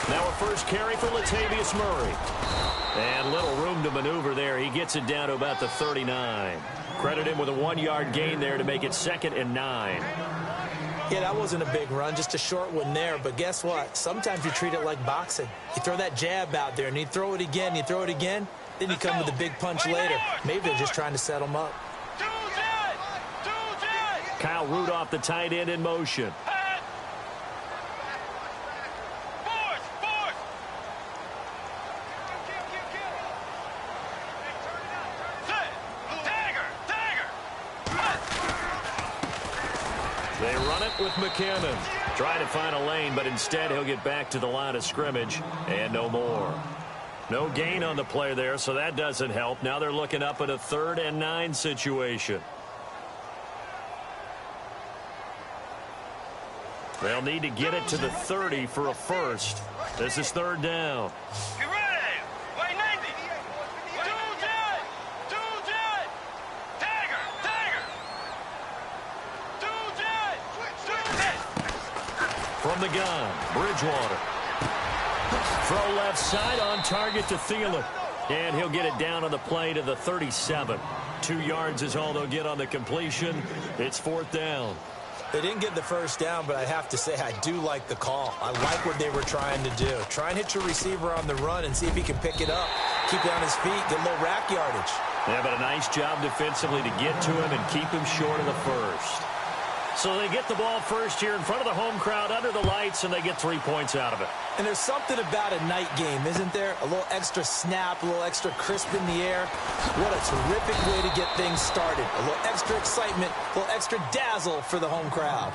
Now a first carry for Latavius Murray. And little room to maneuver there. He gets it down to about the 39. Credit him with a 1-yard gain there to make it 2nd and 9. Yeah, that wasn't a big run, just a short one there. But guess what? Sometimes you treat it like boxing. You throw that jab out there, and you throw it again, then you come with a big punch later. Maybe they're just trying to set him up. Kyle Rudolph, the tight end, in motion. They run it with McKinnon. Trying to find a lane, but instead he'll get back to the line of scrimmage and no more. No gain on the play there, so that doesn't help. Now they're looking up at a 3rd and 9 situation. They'll need to get it to the 30 for a first. This is 3rd down. From the gun, Bridgewater. Throw left side, on target to Thielen. And he'll get it down on the play to the 37. 2 yards is all they'll get on the completion. It's 4th down. They didn't get the first down, but I have to say I do like the call. I like what they were trying to do. Try and hit your receiver on the run and see if he can pick it up. Keep it on his feet, get a little rack yardage. Yeah, but a nice job defensively to get to him and keep him short of the first. So they get the ball first here in front of the home crowd under the lights, and they get 3 points out of it. And there's something about a night game, isn't there? A little extra snap, a little extra crisp in the air. What a terrific way to get things started. A little extra excitement, a little extra dazzle for the home crowd.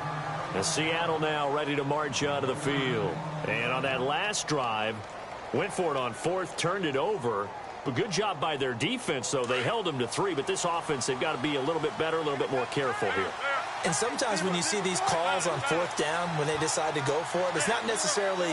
And Seattle now ready to march out of the field. And on that last drive, went for it on 4th, turned it over. But good job by their defense, though. They held them to 3, but this offense, they've got to be a little bit better, a little bit more careful here. And sometimes when you see these calls on 4th down, when they decide to go for it, it's not necessarily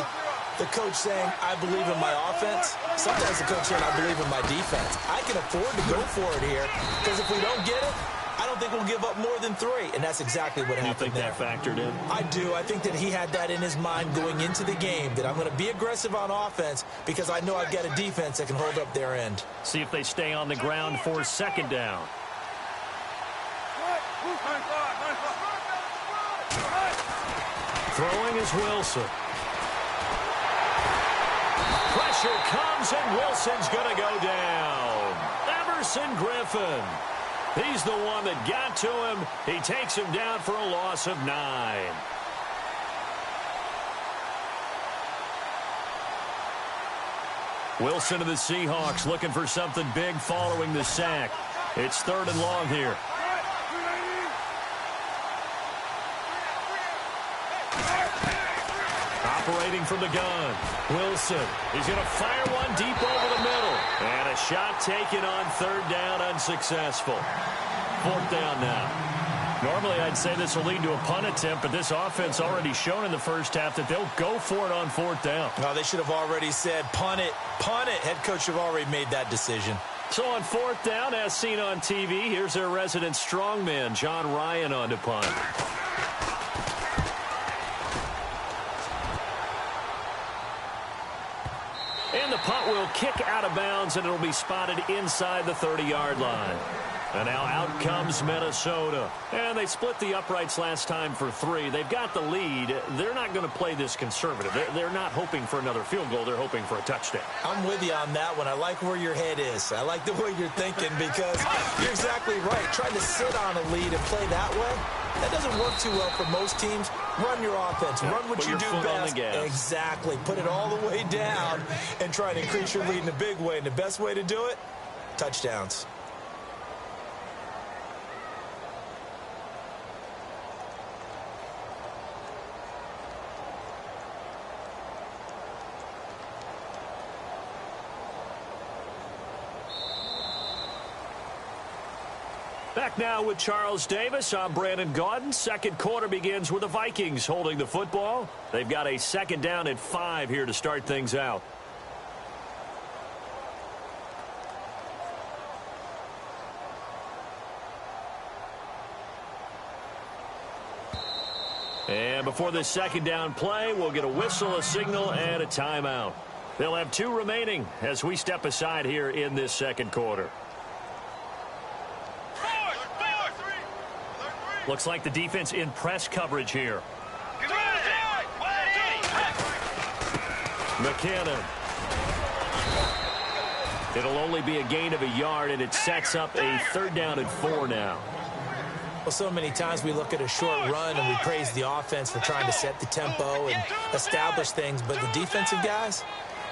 the coach saying, I believe in my offense. Sometimes the coach saying, I believe in my defense. I can afford to go for it here, because if we don't get it, I don't think we'll give up more than 3. And that's exactly what happened there. You think that factored in? I do. I think that he had that in his mind going into the game, that I'm going to be aggressive on offense because I know I've got a defense that can hold up their end. See if they stay on the ground for 2nd down. Throwing is Wilson. Pressure comes, and Wilson's going to go down. Everson Griffin. He's the one that got to him. He takes him down for a loss of 9. Wilson of the Seahawks looking for something big following the sack. It's 3rd and long here. Operating from the gun, Wilson. He's going to fire one deep over the middle. And a shot taken on 3rd down, unsuccessful. 4th down now. Normally I'd say this will lead to a punt attempt, but this offense already shown in the first half that they'll go for it on 4th down. No, they should have already said punt it, punt it. Head coach should have already made that decision. So on 4th down, as seen on TV, here's their resident strongman, John Ryan, on to punt. And the punt will kick out of bounds, and it'll be spotted inside the 30-yard line. And now out comes Minnesota. And they split the uprights last time for 3. They've got the lead. They're not going to play this conservative. They're not hoping for another field goal. They're hoping for a touchdown. I'm with you on that one. I like where your head is. I like the way you're thinking because you're exactly right. Trying to sit on a lead and play that way, that doesn't work too well for most teams. Run your offense. Run what you do best. Exactly. Put it all the way down and try to increase your lead in a big way. And the best way to do it, touchdowns. Back now with Charles Davis. I'm Brandon Gaudin. Second quarter begins with the Vikings holding the football. They've got a 2nd down at 5 here to start things out. And before this second down play, we'll get a whistle, a signal, and a timeout. They'll have 2 remaining as we step aside here in this second quarter. Looks like the defense in press coverage here. McKinnon. It'll only be a gain of a yard, and it sets up a 3rd down and 4 now. Well, so many times we look at a short run and we praise the offense for trying to set the tempo and establish things, but the defensive guys,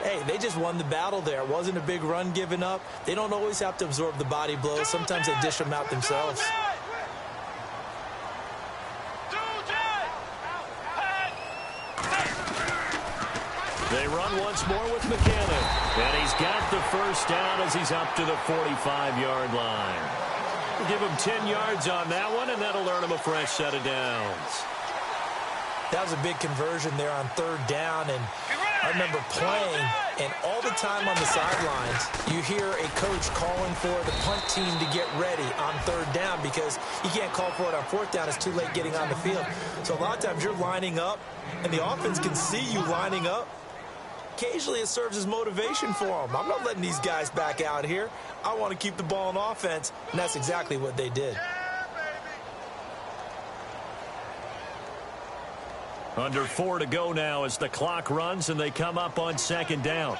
hey, they just won the battle there. It wasn't a big run given up. They don't always have to absorb the body blows. Sometimes they dish them out themselves. They run once more with McKinnon. And he's got the first down as he's up to the 45-yard line. We'll give him 10 yards on that one, and that'll earn him a fresh set of downs. That was a big conversion there on 3rd down, and I remember playing, and all the time on the sidelines, you hear a coach calling for the punt team to get ready on 3rd down because you can't call for it on 4th down. It's too late getting on the field. So a lot of times you're lining up, and the offense can see you lining up. Occasionally it serves as motivation for them. I'm not letting these guys back out here. I want to keep the ball in offense, and that's exactly what they did. Under 4 to go now as the clock runs and they come up on 2nd down.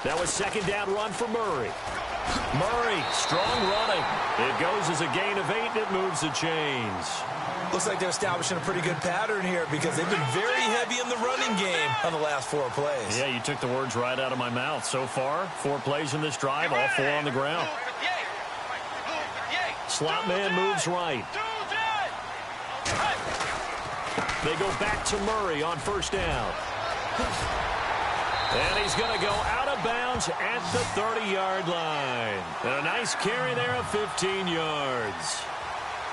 That was 2nd down run for Murray. Murray, strong running. It goes as a gain of 8, and it moves the chains. Looks like they're establishing a pretty good pattern here because they've been very heavy in the running game on the last 4 plays. Yeah, you took the words right out of my mouth. So far, 4 plays in this drive, all 4 on the ground. Slot man moves right. They go back to Murray on 1st down. And he's going to go out of bounds at the 30-yard line. And a nice carry there of 15 yards.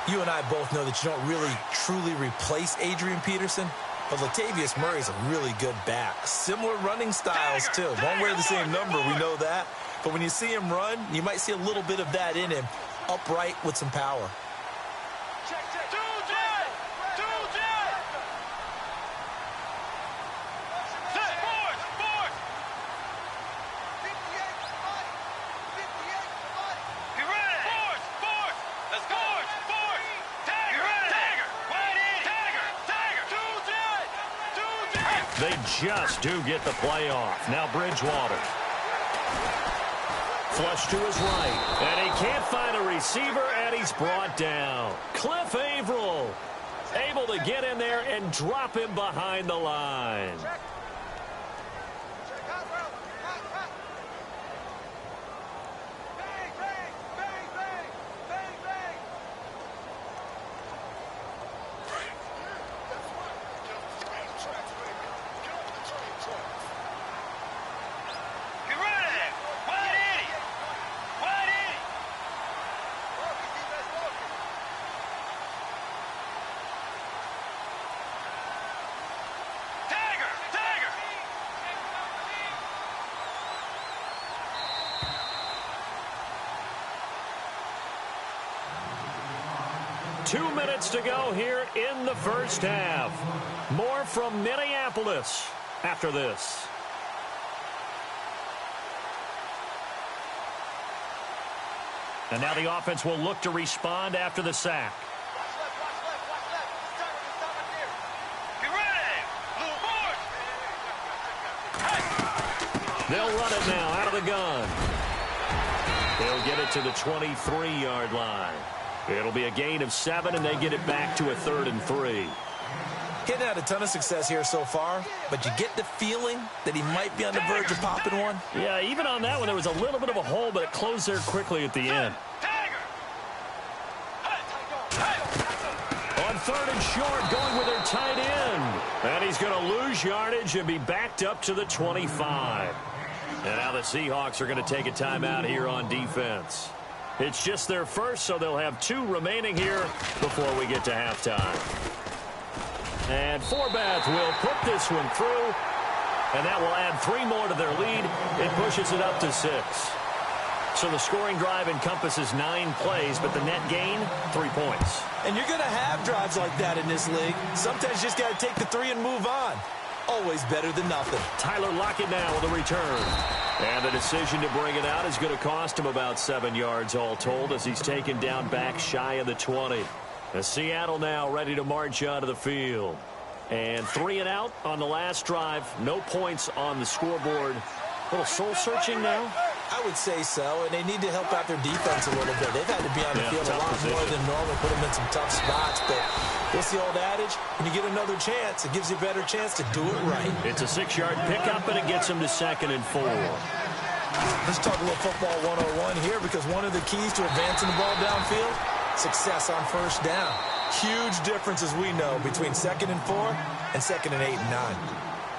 You and I both know that you don't really, truly replace Adrian Peterson. But Latavius Murray's a really good back. Similar running styles, too. Won't wear the same number, we know that. But when you see him run, you might see a little bit of that in him. Upright with some power. They just do get the play off. Now Bridgewater. Flush to his right. And he can't find a receiver, and he's brought down. Cliff Averill able to get in there and drop him behind the line. Two minutes to go here in the first half. More from Minneapolis after this. And now the offense will look to respond after the sack. They'll run it now out of the gun. They'll get it to the 23-yard line. It'll be a gain of 7, and they get it back to a 3rd and 3. Getting had a ton of success here so far, but you get the feeling that he might be on the verge of popping one. Yeah, even on that one, there was a little bit of a hole, but it closed there quickly at the end. On 3rd and short, going with their tight end. And he's going to lose yardage and be backed up to the 25. And now the Seahawks are going to take a timeout here on defense. It's just their first, so they'll have 2 remaining here before we get to halftime. And Forbath will put this one through, and that will add 3 more to their lead. It pushes it up to 6. So the scoring drive encompasses 9 plays, but the net gain, 3 points. And you're going to have drives like that in this league. Sometimes you just got to take the 3 and move on. Always better than nothing. Tyler Lockett now with a return. And the decision to bring it out is going to cost him about 7 yards all told as he's taken down back shy of the 20. Seattle now ready to march out of the field. And 3 and out on the last drive. No points on the scoreboard. A little soul-searching now? I would say so, and they need to help out their defense a little bit. They've had to be on the field a lot more than normal, put them in some tough spots. But what's the old adage? When you get another chance, it gives you a better chance to do it right. It's a 6-yard pickup, and it gets them to 2nd and 4. Let's talk a little football 101 here, because one of the keys to advancing the ball downfield, success on first down. Huge difference, as we know, between 2nd and 4 and 2nd and 8 and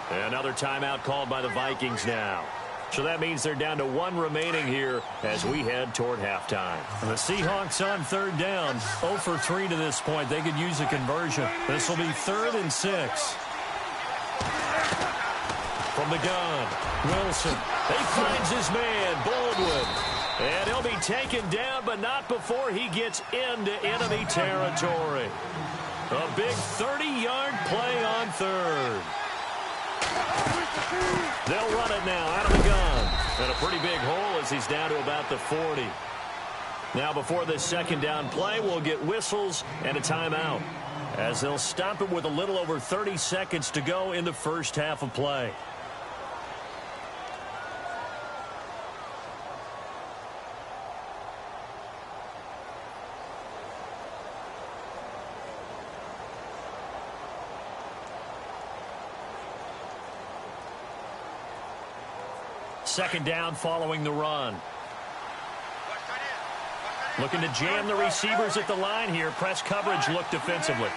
9. Another timeout called by the Vikings now. So that means they're down to 1 remaining here as we head toward halftime. The Seahawks on 3rd down. 0 for 3 to this point. They could use a conversion. This will be 3rd and 6. From the gun, Wilson. He finds his man, Baldwin. And he'll be taken down, but not before he gets into enemy territory. A big 30-yard play on 3rd. They'll run it now out of the gun. And a pretty big hole as he's down to about the 40. Now before this 2nd down play, we'll get whistles and a timeout, as they'll stop it with a little over 30 seconds to go in the first half of play. Second down following the run. Looking to jam the receivers at the line here. Press coverage look defensively.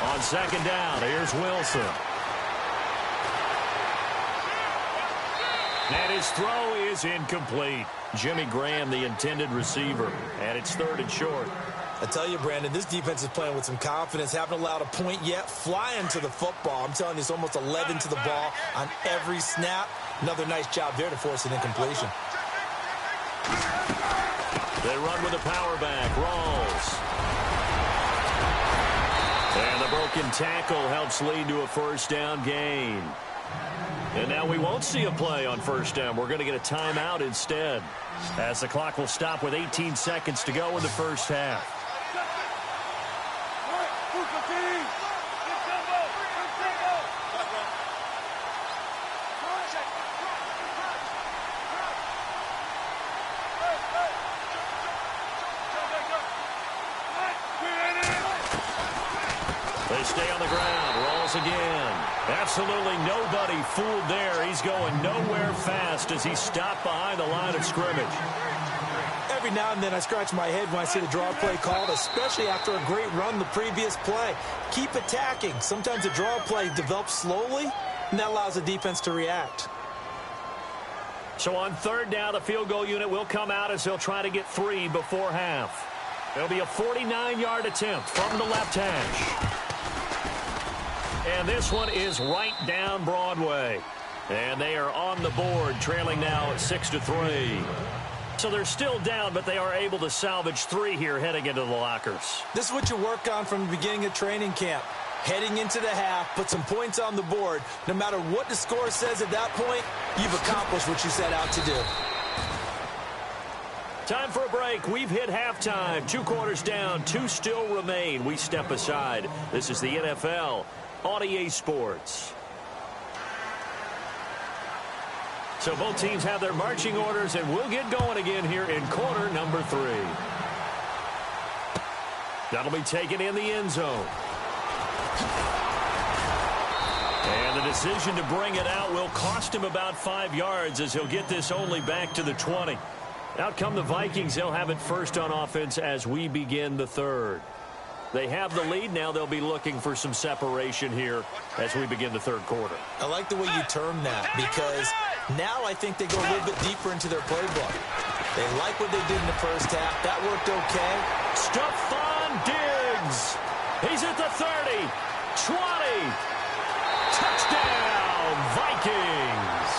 On 2nd down, here's Wilson. And his throw is incomplete. Jimmy Graham, the intended receiver. And it's 3rd and short. I tell you, Brandon, this defense is playing with some confidence. Haven't allowed a point yet. Flying to the football. I'm telling you, it's almost 11 to the ball on every snap. Another nice job there to force an incompletion. They run with a power back. Rawls. And the broken tackle helps lead to a 1st down gain. And now we won't see a play on 1st down. We're going to get a timeout instead, as the clock will stop with 18 seconds to go in the first half. They stay on the ground. Rawls again. Absolutely nobody fooled there. He's going nowhere fast as he's stopped behind the line of scrimmage. Every now and then I scratch my head when I see the draw play called, especially after a great run the previous play. Keep attacking. Sometimes the draw play develops slowly, and that allows the defense to react. So on 3rd down, the field goal unit will come out as they'll try to get 3 before half. It'll be a 49-yard attempt from the left hash. And this one is right down Broadway. And they are on the board, trailing now at 6-3. So they're still down, but they are able to salvage 3 here heading into the lockers. This is what you work on from the beginning of training camp. Heading into the half, put some points on the board. No matter what the score says at that point, you've accomplished what you set out to do. Time for a break. We've hit halftime. 2 quarters down, 2 still remain. We step aside. This is the NFL on EA Sports. So both teams have their marching orders, and we'll get going again here in quarter number 3. That'll be taken in the end zone. And the decision to bring it out will cost him about 5 yards as he'll get this only back to the 20. Out come the Vikings. They'll have it first on offense as we begin the 3rd. They have the lead. Now they'll be looking for some separation here as we begin the 3rd quarter. I like the way you term that, because now I think they go a little bit deeper into their playbook. They like what they did in the first half. That worked okay. Stephon Diggs. He's at the 30, 20. Touchdown, Vikings.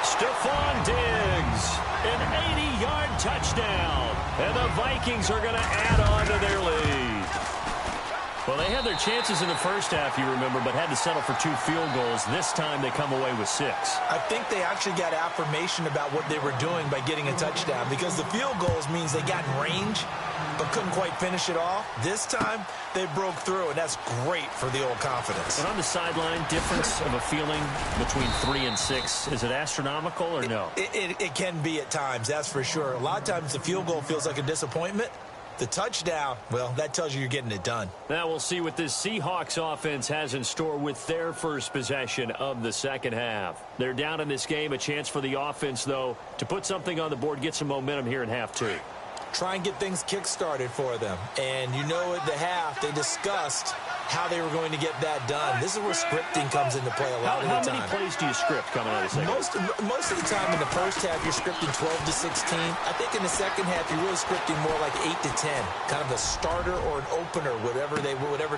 Stephon Diggs, an 80-yard touchdown. And the Vikings are going to add on to their lead. Well, they had their chances in the first half, you remember, but had to settle for 2 field goals. This time they come away with 6. I think they actually got affirmation about what they were doing by getting a touchdown, because the field goals means they got in range but couldn't quite finish it off. This time they broke through, and that's great for the old confidence. And on the sideline, difference of a feeling between 3 and 6, is it astronomical or no? It can be at times, that's for sure. A lot of times the field goal feels like a disappointment. The touchdown, well, that tells you you're getting it done. Now we'll see what this Seahawks offense has in store with their first possession of the second half. They're down in this game. A chance for the offense, though, to put something on the board, get some momentum here in half 2. Try and get things kick-started for them. And you know at the half, they discussed how they were going to get that done. This is where scripting comes into play a lot of the time. How many plays do you script coming out of the second? Most of the time in the first half, you're scripting 12 to 16. I think in the second half, you're really scripting more like 8 to 10. Kind of a starter or an opener, whatever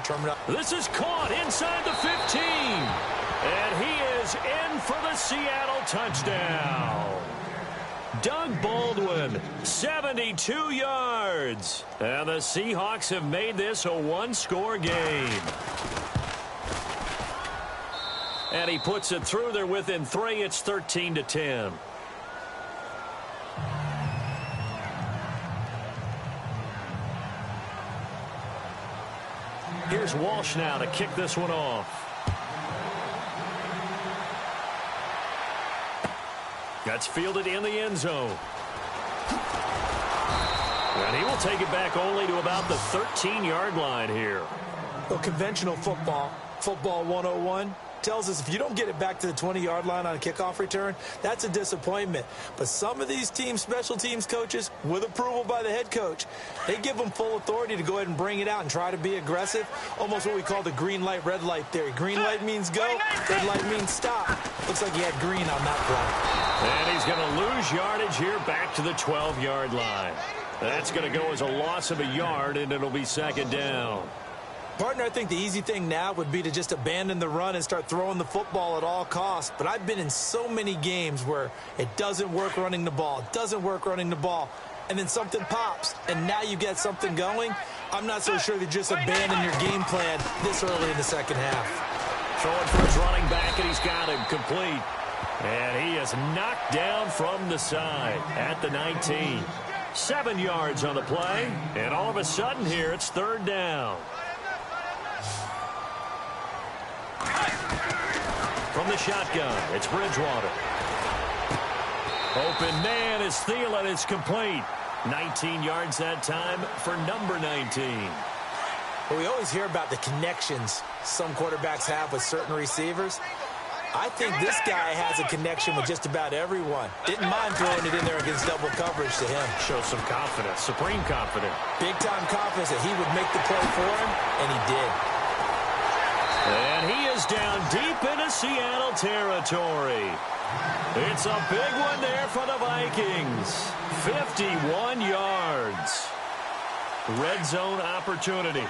terminology. This is caught inside the 15. And he is in for the Seattle touchdown. Doug Baldwin, 72 yards. And the Seahawks have made this a 1-score game. And he puts it through. They're within 3. It's 13 to 10. Here's Walsh now to kick this one off. That's fielded in the end zone. And he will take it back only to about the 13-yard line here. Well, conventional football 101, tells us if you don't get it back to the 20-yard line on a kickoff return, that's a disappointment. But some of these teams, special teams coaches, with approval by the head coach, they give them full authority to go ahead and bring it out and try to be aggressive, almost what we call the green light, red light theory. Green light means go, red light means stop. Looks like he had green on that play. And he's going to lose yardage here back to the 12-yard line. That's going to go as a loss of a yard, and it'll be second down. Partner, I think the easy thing now would be to just abandon the run and start throwing the football at all costs. But I've been in so many games where it doesn't work running the ball, and then something pops, and now you get something going. I'm not so sure that just abandon your game plan this early in the second half. Throwing for his running back, and he's got him complete. And he is knocked down from the side at the 19. 7 yards on the play, and all of a sudden here it's third down. From the shotgun, it's Bridgewater. Open man is Thielen. It's complete. 19 yards that time for number 19. Well, we always hear about the connections some quarterbacks have with certain receivers. I think this guy has a connection with just about everyone. Didn't mind throwing it in there against double coverage to him. Shows some confidence, supreme confidence. Big-time confidence that he would make the play for him, and he did. And he is down deep into Seattle territory. It's a big one there for the Vikings. 51 yards. Red zone opportunity.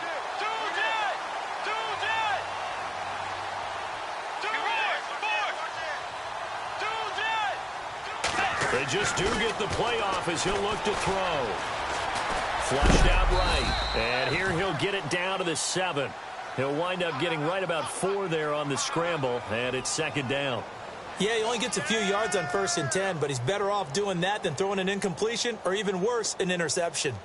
They just do get the playoff as he'll look to throw. Flushed out right. And here he'll get it down to the 7. He'll wind up getting right about 4 there on the scramble, and it's second down. Yeah, he only gets a few yards on 1st and 10, but he's better off doing that than throwing an incompletion or even worse, an interception.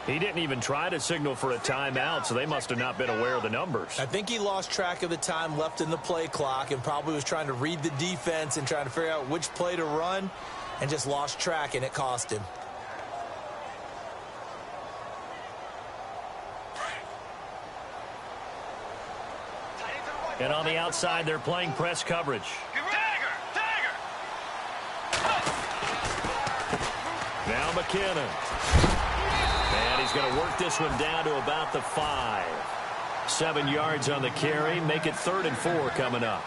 He didn't even try to signal for a timeout, so they must have not been aware of the numbers. I think he lost track of the time left in the play clock and probably was trying to read the defense and trying to figure out which play to run and just lost track, and it cost him. And on the outside, they're playing press coverage. Now McKinnon. And he's going to work this one down to about the 5. 7 yards on the carry. Make it 3rd and 4 coming up.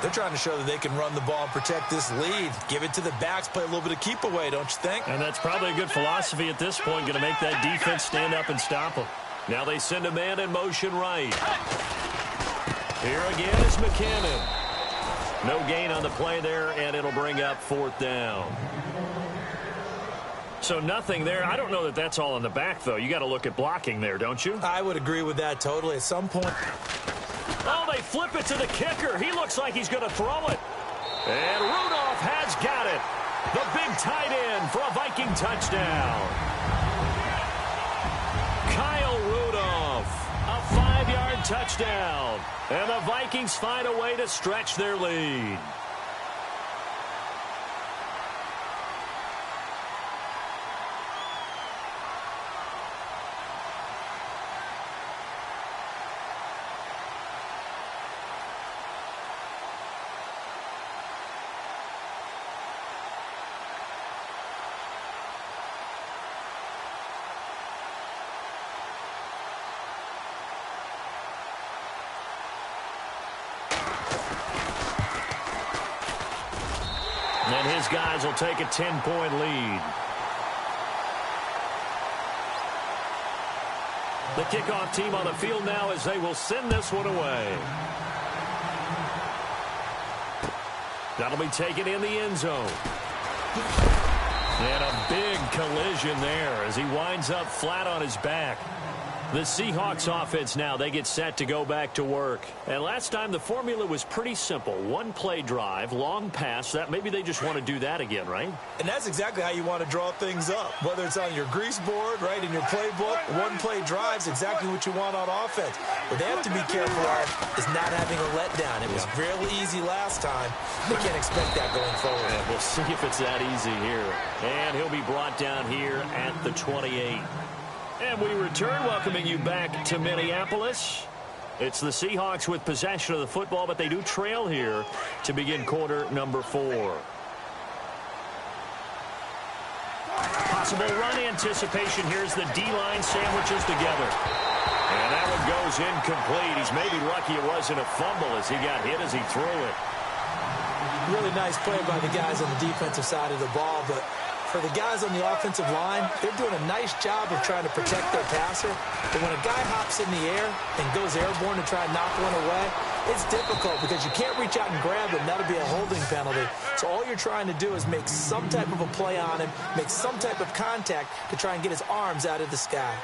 They're trying to show that they can run the ball and protect this lead. Give it to the backs, play a little bit of keep away, don't you think? And that's probably a good philosophy at this point. Going to make that defense stand up and stop them. Now they send a man in motion right. Here again is McKinnon. No gain on the play there, and it'll bring up 4th down. So nothing there. I don't know that that's all in the back, though. You got to look at blocking there, don't you? I would agree with that totally. At some point. Oh, they flip it to the kicker. He looks like he's going to throw it. And Rudolph has got it. The big tight end for a Viking touchdown. Kyle Rudolph, a 5-yard touchdown. And the Vikings find a way to stretch their lead. And his guys will take a 10-point lead. The kickoff team on the field now as they will send this one away. That'll be taken in the end zone. And a big collision there as he winds up flat on his back. The Seahawks offense now, they get set to go back to work. And last time the formula was pretty simple. One play drive, long pass. That maybe they just want to do that again, right? And that's exactly how you want to draw things up. Whether it's on your grease board, right, in your playbook, one play drive is exactly what you want on offense. What they have to be careful of is not having a letdown. It was really easy last time. They can't expect that going forward. Yeah, we'll see if it's that easy here. And he'll be brought down here at the 28. And we return, welcoming you back to Minneapolis. It's the Seahawks with possession of the football, but they do trail here to begin quarter number 4. Possible run anticipation. Here's the D-line sandwiches together. And that one goes incomplete. He's maybe lucky it wasn't a fumble as he got hit as he threw it. Really nice play by the guys on the defensive side of the ball, but for the guys on the offensive line, they're doing a nice job of trying to protect their passer. But when a guy hops in the air and goes airborne to try and knock one away, it's difficult because you can't reach out and grab him. That'll be a holding penalty. So all you're trying to do is make some type of a play on him, make some type of contact to try and get his arms out of the sky.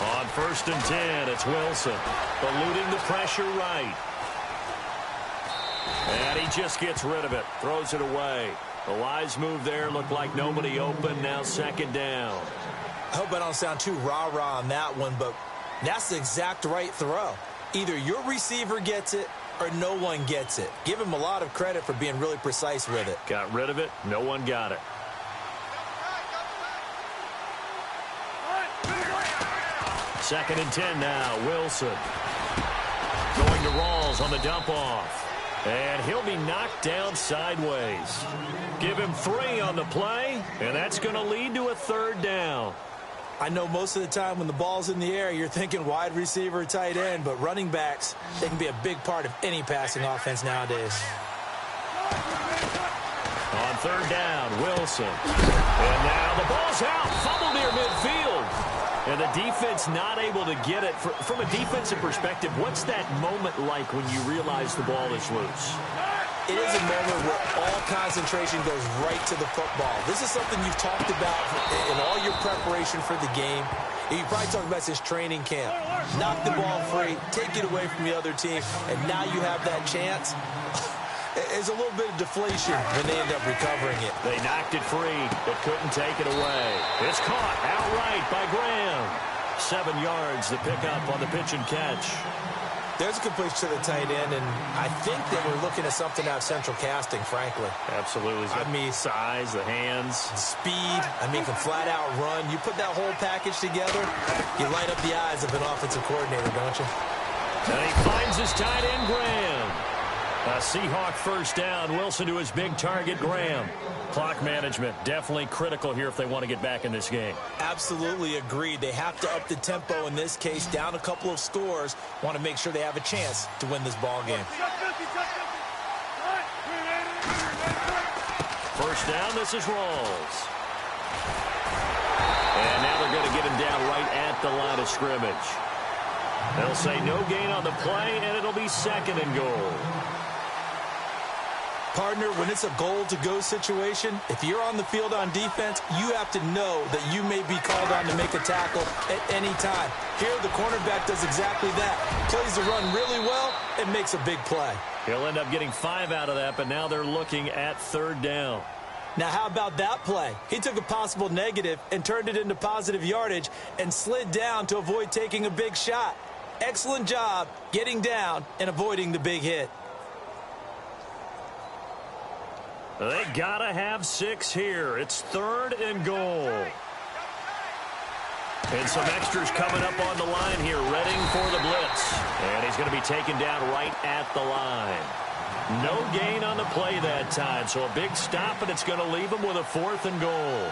On 1st and 10, it's Wilson, eluding the pressure right. And he just gets rid of it, throws it away. The wise move there, looked like nobody open, now 2nd down. I hope I don't sound too rah-rah on that one, but that's the exact right throw. Either your receiver gets it or no one gets it. Give him a lot of credit for being really precise with it. Got rid of it, no one got it. Second and 10 now, Wilson. Going to Rawls on the dump off. And he'll be knocked down sideways. Give him 3 on the play, and that's going to lead to a 3rd down. I know most of the time when the ball's in the air, you're thinking wide receiver, tight end, but running backs, they can be a big part of any passing offense nowadays. On 3rd down, Wilson. And now the ball's out, fumble near midfield. And the defense not able to get it. From a defensive perspective, what's that moment like when you realize the ball is loose? It is a moment where all concentration goes right to the football. This is something you've talked about in all your preparation for the game. You probably talked about this training camp. Knock the ball free, take it away from the other team, and now you have that chance. There's a little bit of deflation when they end up recovering it. They knocked it free, but couldn't take it away. It's caught outright by Graham. 7 yards to pick up on the pitch and catch. There's a completion to the tight end, and I think they were looking at something out of central casting, frankly. Absolutely. I mean, size, the hands. Speed, I mean, can flat out run. You put that whole package together, you light up the eyes of an offensive coordinator, don't you? And he finds his tight end, Graham. A Seahawk first down. Wilson to his big target, Graham. Clock management definitely critical here if they want to get back in this game. Absolutely agreed. They have to up the tempo in this case, down a couple of scores. Want to make sure they have a chance to win this ball game. First down, this is Rawls. And now they're going to get him down right at the line of scrimmage. They'll say no gain on the play, and it'll be second and goal. Partner, when it's a goal-to-go situation, if you're on the field on defense, you have to know that you may be called on to make a tackle at any time. Here, the cornerback does exactly that. Plays the run really well and makes a big play. He'll end up getting 5 out of that, but now they're looking at third down. Now, how about that play? He took a possible negative and turned it into positive yardage and slid down to avoid taking a big shot. Excellent job getting down and avoiding the big hit. They gotta have 6 here. It's third and goal. And some extras coming up on the line here, readying for the blitz. And he's going to be taken down right at the line. No gain on the play that time, so a big stop, and it's going to leave him with a 4th and goal.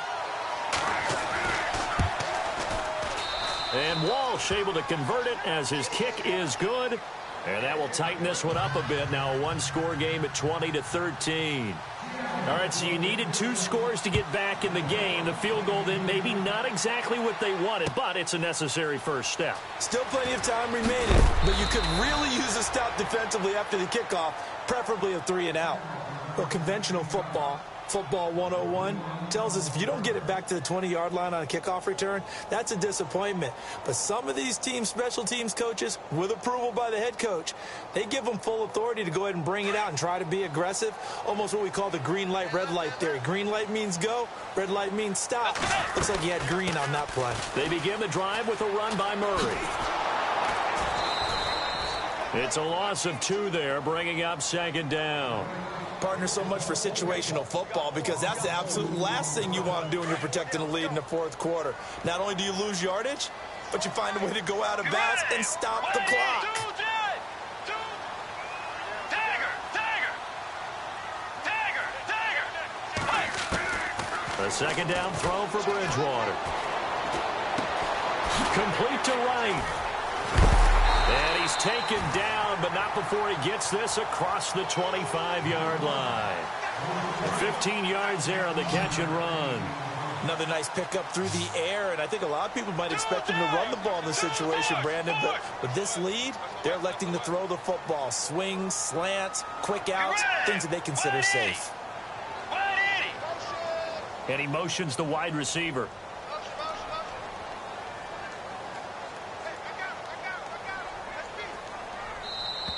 And Walsh able to convert it as his kick is good. And that will tighten this one up a bit. Now a one-score game at 20-13. All right, so you needed 2 scores to get back in the game. The field goal then maybe not exactly what they wanted, but it's a necessary first step. Still plenty of time remaining, but you could really use a stop defensively after the kickoff, preferably a 3-and-out. Or conventional football 101, tells us if you don't get it back to the 20-yard line on a kickoff return, that's a disappointment. But some of these teams, special teams coaches, with approval by the head coach, they give them full authority to go ahead and bring it out and try to be aggressive, almost what we call the green light, red light theory. Green light means go, red light means stop. Looks like you had green on that play. They begin the drive with a run by Murray. It's a loss of 2 there, bringing up second down. Partner, so much for situational football because that's the absolute last thing you want to do when you're protecting a lead in the 4th quarter. Not only do you lose yardage, but you find a way to go out of bounds and stop the clock. A second down throw for Bridgewater. Complete to Wright. And he's taken down, but not before he gets this across the 25-yard line. 15 yards there on the catch and run. Another nice pickup through the air, and I think a lot of people might expect him to run the ball in this situation, Brandon, but with this lead, they're electing to throw the football. Swings, slants, quick outs, things that they consider safe. And he motions the wide receiver.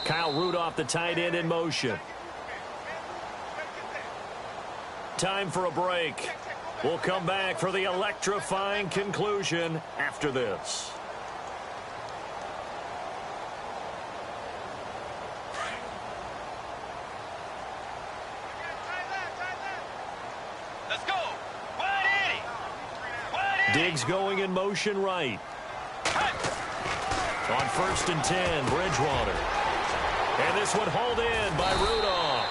Kyle Rudolph, the tight end, in motion. Time for a break. We'll come back for the electrifying conclusion after this. Let's go. 180. Diggs going in motion right. On 1st and 10, Bridgewater. And this one hauled in by Rudolph.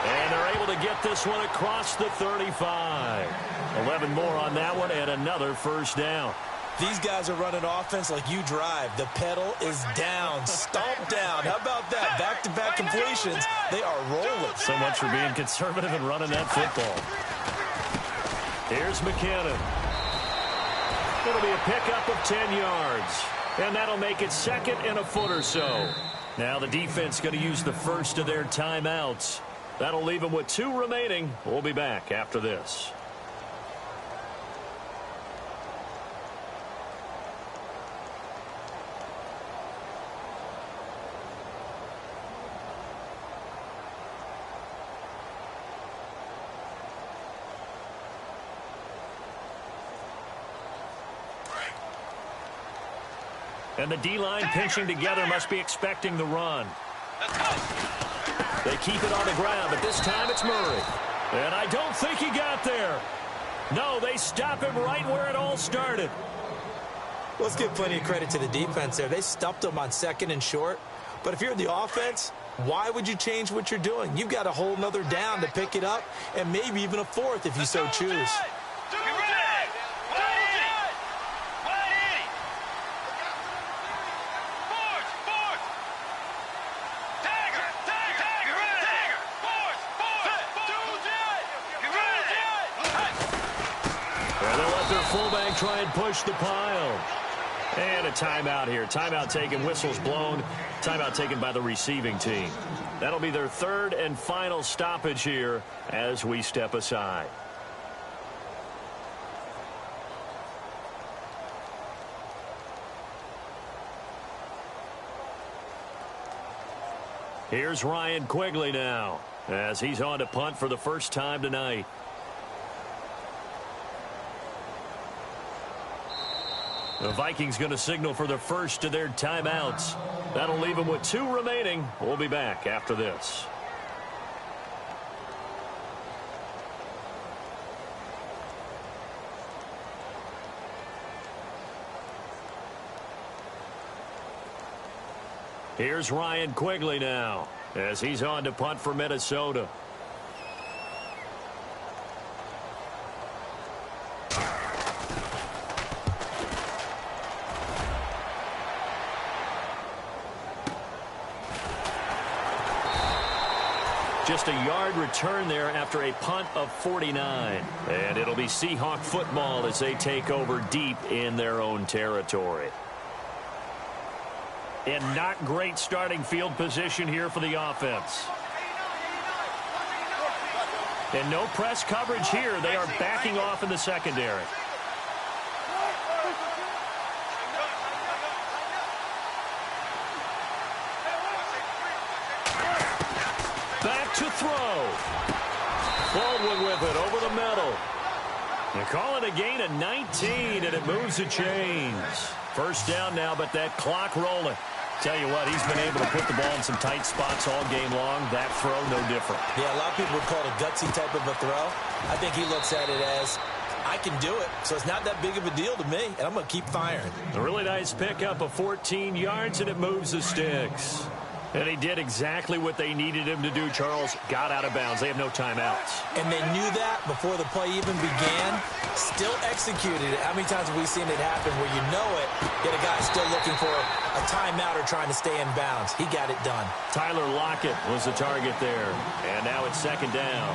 And they're able to get this one across the 35. 11 more on that one and another first down. These guys are running offense like you drive. The pedal is down, stomp down. How about that? Back-to-back completions. They are rolling. So much for being conservative and running that football. Here's McKinnon. It'll be a pickup of 10 yards. And that'll make it second and a foot or so. Now the defense going to use the first of their timeouts. That'll leave them with 2 remaining. We'll be back after this. And the D-line pinching together must be expecting the run. They keep it on the ground, but this time it's Murray. And I don't think he got there. No, they stop him right where it all started. Let's give plenty of credit to the defense there. They stuffed them on 2nd and short. But if you're the offense, why would you change what you're doing? You've got a whole nother down to pick it up, and maybe even a fourth if you so choose. Fullback try and push the pile. And a timeout here. Timeout taken, whistles blown. Timeout taken by the receiving team. That'll be their third and final stoppage here as we step aside. Here's Ryan Quigley now as he's on to punt for the first time tonight. The Vikings going to signal for the first of their timeouts. That'll leave them with 2 remaining. We'll be back after this. Here's Ryan Quigley now as he's on to punt for Minnesota. Just a yard return there after a punt of 49. And it'll be Seahawk football as they take over deep in their own territory. And not great starting field position here for the offense. And no press coverage here. They are backing off in the secondary. Back to throw. Baldwin with it over the middle. They call it a gain of 19, and it moves the chains. First down now, but that clock rolling. Tell you what, he's been able to put the ball in some tight spots all game long. That throw, no different. Yeah, a lot of people would call it a gutsy type of a throw. I think he looks at it as, I can do it, so it's not that big of a deal to me, and I'm going to keep firing. A really nice pickup of 14 yards, and it moves the sticks. And he did exactly what they needed him to do, Charles. Got out of bounds. They have no timeouts. And they knew that before the play even began. Still executed it. How many times have we seen it happen where you know it, yet a guy's still looking for a timeout or trying to stay in bounds? He got it done. Tyler Lockett was the target there. And now it's second down.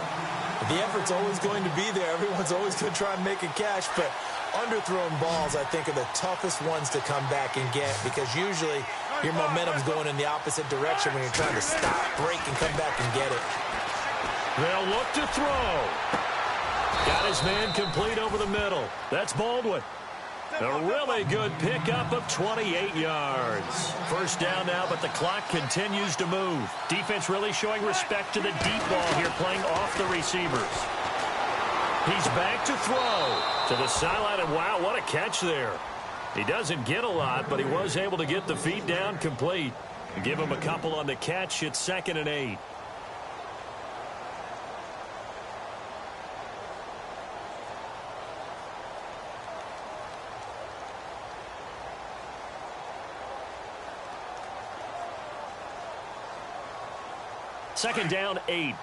The effort's always going to be there. Everyone's always going to try and make a catch, but underthrown balls, I think, are the toughest ones to come back and get because usually your momentum's going in the opposite direction when you're trying to stop, break, and come back and get it. They'll look to throw. Got his man complete over the middle. That's Baldwin. A really good pickup of 28 yards. First down now, but the clock continues to move. Defense really showing respect to the deep ball here, playing off the receivers. He's back to throw to the sideline, and wow, what a catch there. He doesn't get a lot, but he was able to get the feet down complete. Give him a couple on the catch. It's 2nd and 8. Second down, 8.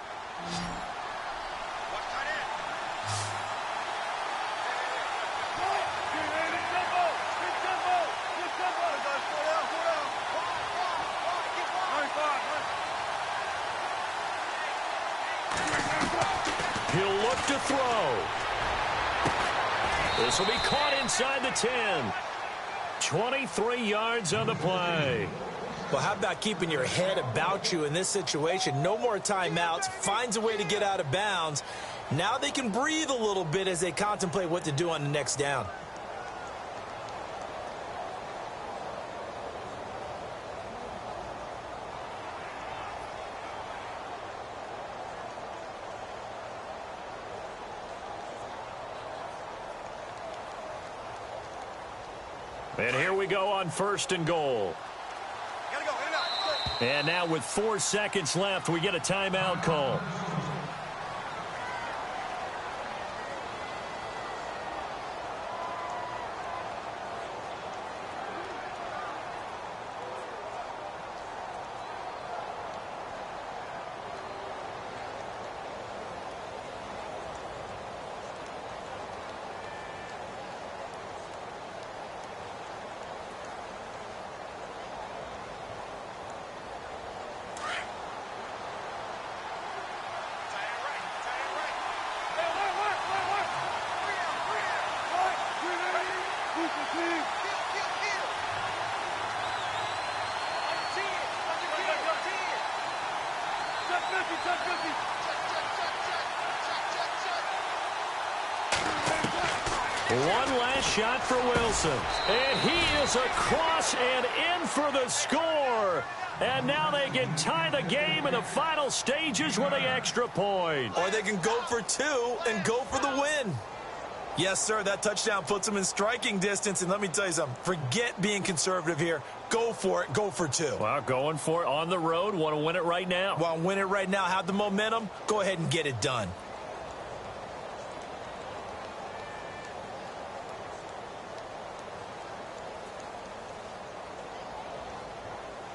He'll look to throw. This will be caught inside the 10. 23 yards on the play. Well, how about keeping your head about you in this situation? No more timeouts. Finds a way to get out of bounds. Now they can breathe a little bit as they contemplate what to do on the next down. And here we go on 1st and goal. And now with 4 seconds left, we get a timeout call. One last shot for Wilson. And he is across and in for the score. And now they can tie the game in the final stages with an extra point. Or they can go for two and go for the win. Yes, sir, that touchdown puts them in striking distance. And let me tell you something, forget being conservative here. Go for it, go for two. Well, going for it on the road. Want to win it right now. Want to win it right now, have the momentum, go ahead and get it done.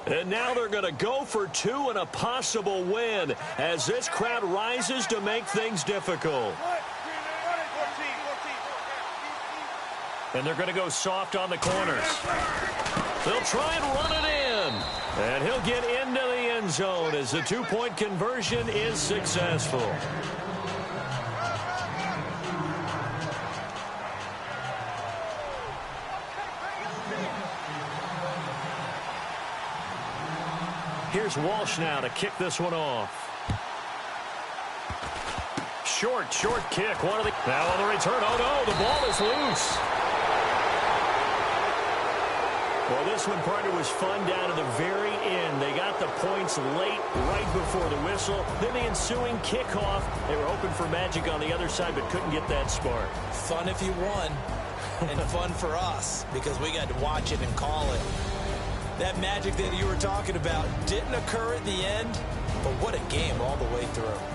And now they're going to go for two and a possible win as this crowd rises to make things difficult. And they're going to go soft on the corners. They'll try and run it in. And he'll get into the end zone as the two-point conversion is successful. Here's Walsh now to kick this one off. Short kick. Now on the return. Oh, no, the ball is loose. Well, this one, partner, was fun down to the very end. They got the points late, right before the whistle. Then the ensuing kickoff. They were hoping for magic on the other side, but couldn't get that spark. Fun if you won, and fun for us, because we got to watch it and call it. That magic that you were talking about didn't occur at the end, but what a game all the way through.